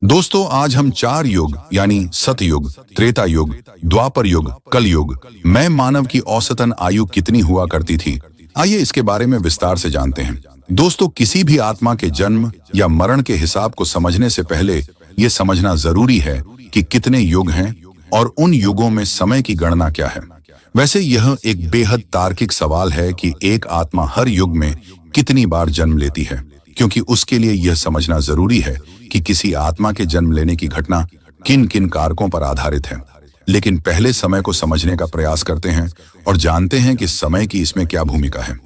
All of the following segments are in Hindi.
दोस्तों, आज हम 4 युग यानी सतयुग, त्रेता युग, द्वापर युग, कलयुग में मानव की औसतन आयु कितनी हुआ करती थी, आइए इसके बारे में विस्तार से जानते हैं। दोस्तों, किसी भी आत्मा के जन्म या मरण के हिसाब को समझने से पहले ये समझना जरूरी है कि कितने युग हैं और उन युगों में समय की गणना क्या है। वैसे यह एक बेहद तार्किक सवाल है कि एक आत्मा हर युग में कितनी बार जन्म लेती है, क्योंकि उसके लिए यह समझना जरूरी है कि किसी आत्मा के जन्म लेने की घटना किन किन कारकों पर आधारित है। लेकिन पहले समय को समझने का प्रयास करते हैं और जानते हैं कि समय की इसमें क्या भूमिका है।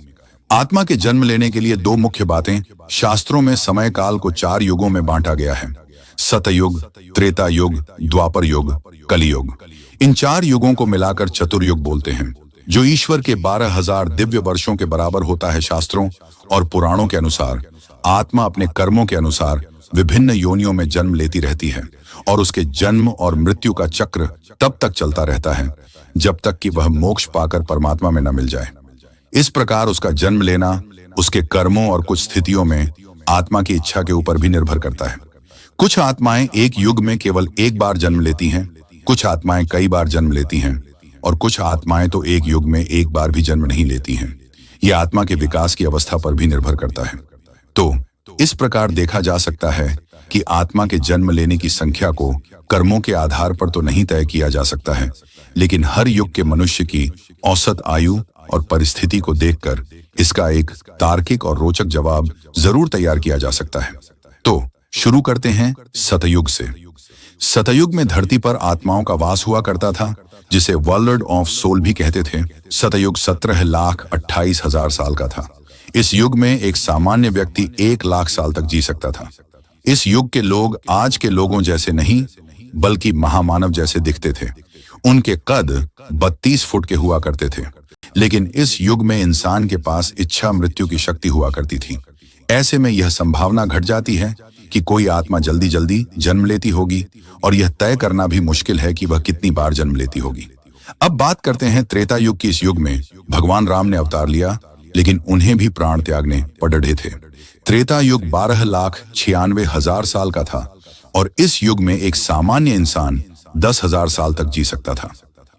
आत्मा के जन्म लेने के लिए दो मुख्य बातें। शास्त्रों में समय काल को 4 युगों में बांटा गया है: सतयुग, त्रेता युग, द्वापर युग, कलियुग। इन 4 युगों को मिलाकर चतुर्युग बोलते हैं, जो ईश्वर के 12,000 दिव्य वर्षों के बराबर होता है। शास्त्रों और पुराणों के अनुसार आत्मा अपने कर्मों के अनुसार विभिन्न योनियों में जन्म लेती रहती है और उसके जन्म और मृत्यु का चक्र तब तक चलता रहता है जब तक कि वह मोक्ष पाकर परमात्मा में न मिल जाए। इस प्रकार उसका जन्म लेना उसके कर्मों और कुछ स्थितियों में आत्मा की इच्छा के ऊपर भी निर्भर करता है। कुछ आत्माएं एक युग में केवल एक बार जन्म लेती हैं, कुछ आत्माएं कई बार जन्म लेती हैं और कुछ आत्माएं तो एक युग में एक बार भी जन्म नहीं लेती हैं। यह आत्मा के विकास की अवस्था पर भी निर्भर करता है। तो इस प्रकार देखा जा सकता है कि आत्मा के जन्म लेने की संख्या को कर्मों के आधार पर तो नहीं तय किया जा सकता है, लेकिन हर युग के मनुष्य की औसत आयु और परिस्थिति को देखकर इसका एक तार्किक और रोचक जवाब जरूर तैयार किया जा सकता है। तो शुरू करते हैं सतयुग से। सतयुग में धरती पर आत्माओं का वास हुआ करता था, जिसे वर्ल्ड ऑफ सोल भी कहते थे। सतयुग 17,28,000 साल का था। इस युग में एक सामान्य व्यक्ति 1 लाख साल तक जी सकता था। इस युग के लोग आज के लोगों जैसे नहीं, बल्कि महामानव जैसे दिखते थे। उनके कद 32 फुट के हुआ करते थे। लेकिन इस युग में इंसान के पास इच्छा मृत्यु की शक्ति हुआ करती थी। ऐसे में यह संभावना घट जाती है कि कोई आत्मा जल्दी जल्दी जन्म लेती होगी और यह तय करना भी मुश्किल है कि वह कितनी बार जन्म लेती होगी। अब बात करते हैं त्रेता युग की। इस युग में भगवान राम ने अवतार लिया, लेकिन उन्हें भी प्राण त्यागने पड़े थे। त्रेता युग 12,96,000 साल का था और इस युग में एक सामान्य इंसान 10,000 साल तक जी सकता था।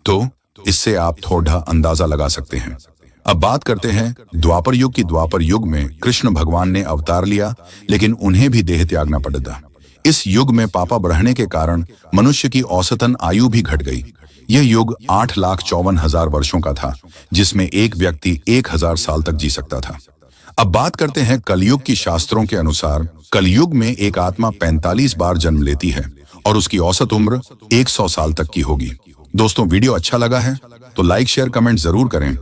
तो इससे आप थोड़ा अंदाजा लगा सकते हैं। अब बात करते हैं द्वापर युग की। द्वापर युग में कृष्ण भगवान ने अवतार लिया, लेकिन उन्हें भी देह त्यागना पड़ा। इस युग में पापा बढ़ने के कारण मनुष्य की औसतन आयु भी घट गई। यह युग 8,54,000 वर्षों का था, जिसमें एक व्यक्ति 1,000 साल तक जी सकता था। अब बात करते हैं कलयुग की। शास्त्रों के अनुसार कलयुग में एक आत्मा 45 बार जन्म लेती है और उसकी औसत उम्र 100 साल तक की होगी। दोस्तों, वीडियो अच्छा लगा है तो लाइक शेयर कमेंट जरूर करें।